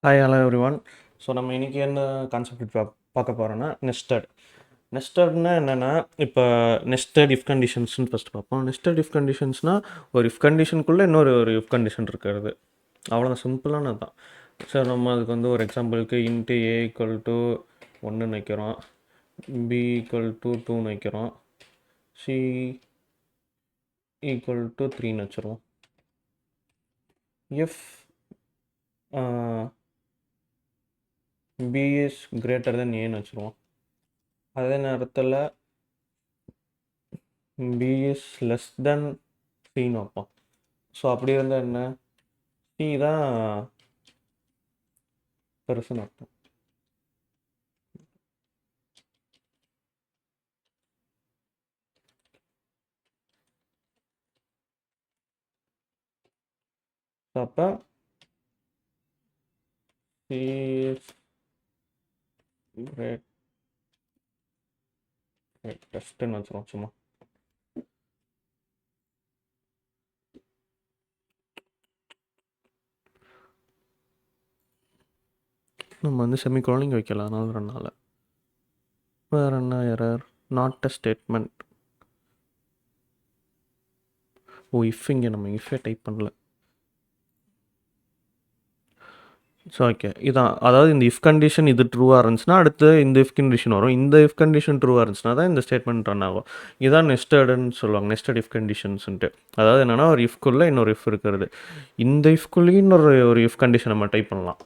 Hi hello every one. So நம்ம இன்றைக்கி என்ன கான்செப்ட் பார்க்க போகிறோன்னா நெஸ்டட். நெஸ்டட்னா என்னென்னா, இப்போ நெஸ்டட் இஃப் கண்டிஷன்ஸ்னு ஃபஸ்ட்டு பார்ப்போம். நெஸ்டட் இஃப் கண்டிஷன்ஸ்னால் ஒரு இஃப் கண்டிஷனுக்குள்ளே ஒரு இஃப் கண்டிஷன் இருக்கிறது. அவ்வளோ சிம்பிளானது தான். சார் நம்ம அதுக்கு ஒரு எக்ஸாம்பிளுக்கு இன்ட்டு ஏ ஈக்குவல் டு 1 வைக்கிறோம், பி ஈக்குவல் டு 2 வைக்கிறோம், சி ஈக்குவல் டு 3 வச்சுருவோம். If b is greater than ஏன்னு வச்சுருவோம். அதே நேரத்தில் b is less than cன்னு வைப்போம். ஸோ அப்படி இருந்தால் என்ன, c தான் பெருசுன்னு அர்த்தம். ஸோ அப்போ c is greatest-ன்னு வச்சுருவோம் சும்மா. நம்ம செமிகோலன் வைக்கலாம், அதனால 2 வேறு என்ன error, not a statement. If இங்கே நம்ம இஃபே டைப் பண்ணல. ஸோ ஓகே, இதான். அதாவது இந்த இஃப் கண்டிஷன் இது ட்ரூவாக இருந்துச்சுன்னா அடுத்து இந்த இஃப் கண்டிஷன் வரும். இந்த இஃப் கண்டிஷன் ட்ரூவாக இருந்துச்சுன்னா தான் இந்த ஸ்டேட்மெண்ட் ரன் ஆகும். இதுதான் நெஸ்டடுன்னு சொல்லுவாங்க, நெஸ்டட் இஃப் கண்டிஷன்ஸ்ன்ட்டு. அதாவது என்னென்னா, ஒரு இஃப்குள்ளே இன்னொரு இஃப் இருக்கிறது. இந்த இஃப்குள்ளேயும் ஒரு இஃப் கண்டிஷன் நம்ம டைப் பண்ணலாம்.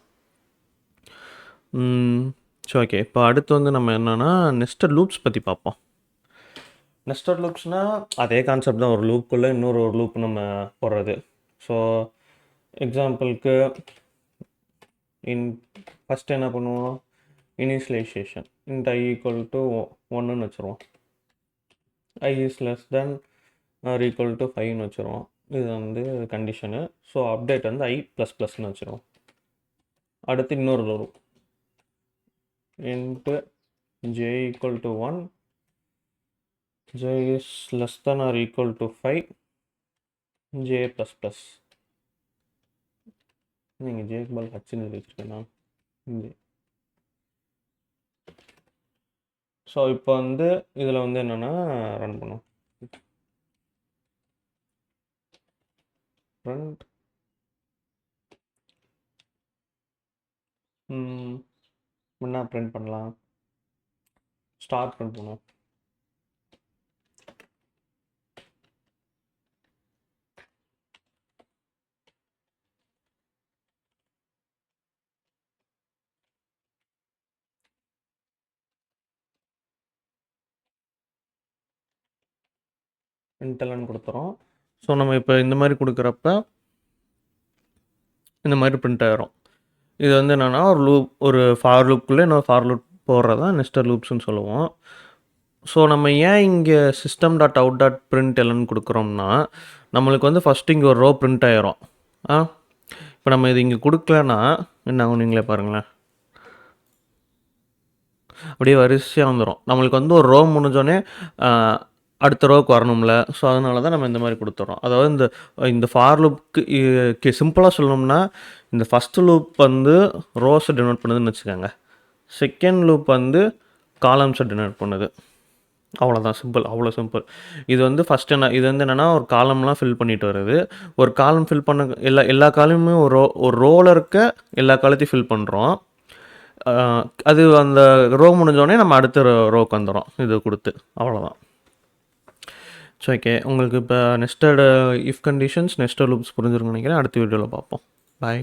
ஸோ ஓகே, இப்போ அடுத்து நம்ம என்னென்னா நெஸ்டட் லூப்ஸ் பற்றி பார்ப்போம். நெஸ்டட் லூப்ஸ்னால் அதே கான்செப்ட் தான், ஒரு லூப்புக்குள்ளே இன்னொரு லூப் நம்ம போடுறது. ஸோ எக்ஸாம்பிளுக்கு ஃபஸ்ட்டு என்ன பண்ணுவோம், initialization int i equal to 1ன்னு வச்சுருவோம். i is less than or equal to 5ன்னு வச்சுருவோம். இது கண்டிஷனு. ஸோ அப்டேட் i ++ன்னு வச்சுருவோம். அடுத்து இன்னொரு வரும், into j equal to 1, j is less than or equal to 5, j++. நீங்கள் ஜேக்கு பால் ஹச்சுன்னு வச்சுருக்கேன்னா. ஸோ இப்போ இதில் என்னென்னா ரன் பண்ணும், ஃப்ரண்ட் என்ன பிரிண்ட் பண்ணலாம், ஸ்டார் பிரிண்ட் பண்ணுவோம். இன்டெல்னு கொடுத்துறோம். ஸோ நம்ம இப்போ இந்த மாதிரி கொடுக்குறப்ப இந்த மாதிரி பிரிண்ட் ஆகிரும். இது என்னென்னா, ஒரு ஃபார் லூப்புக்குள்ளே இன்னொரு ஃபார் லூப் போடுறது தான் நெஸ்டட் லூப்ஸ்ன்னு சொல்லுவோம். ஸோ நம்ம ஏன் இங்கே system.out.println கொடுக்குறோம்னா, நம்மளுக்கு ஃபஸ்ட்டு இங்கே ஒரு ரோ பிரிண்ட் ஆகிரும். இப்போ நம்ம இது இங்கே கொடுக்கலன்னா என்ன ஆகும் நீங்களே பாருங்களேன், அப்படியே வரிசையாக வந்துடும். நம்மளுக்கு ஒரு ரோ முடிஞ்சோடனே அடுத்த ரோவுக்கு வரணும்ல. ஸோ அதனால தான் நம்ம இந்த மாதிரி கொடுத்துட்றோம். அதாவது இந்த ஃபார் லூப்புக்கு சிம்பிளாக சொல்லணும்னா, இந்த ஃபஸ்ட்டு லூப் ரோஸை டினோட் பண்ணுதுன்னு வச்சுக்கோங்க, செகண்ட் லூப் காலம்ஸை டினோட் பண்ணுது. அவ்வளோதான், சிம்பிள், அவ்வளோ சிம்பிள். இது ஃபஸ்ட்டு இது என்னென்னா, ஒரு காலம்லாம் ஃபில் பண்ணிட்டு வருது. ஒரு காலம் ஃபில் பண்ண எல்லா காலமுமே ஒரு ரோவில் இருக்க எல்லா காலத்தையும் ஃபில் பண்ணுறோம். அது அந்த ரோ முடிஞ்சோடனே நம்ம அடுத்த ரோவுக்கு வந்துடும் இது கொடுத்து. அவ்வளோதான். ஸோ ஓகே, உங்களுக்கு இப்போ nested if conditions, nested loops புரிஞ்சிருக்குன்னு நினைக்கிறேன். அடுத்த வீடியோவில் பார்ப்போம். பாய்.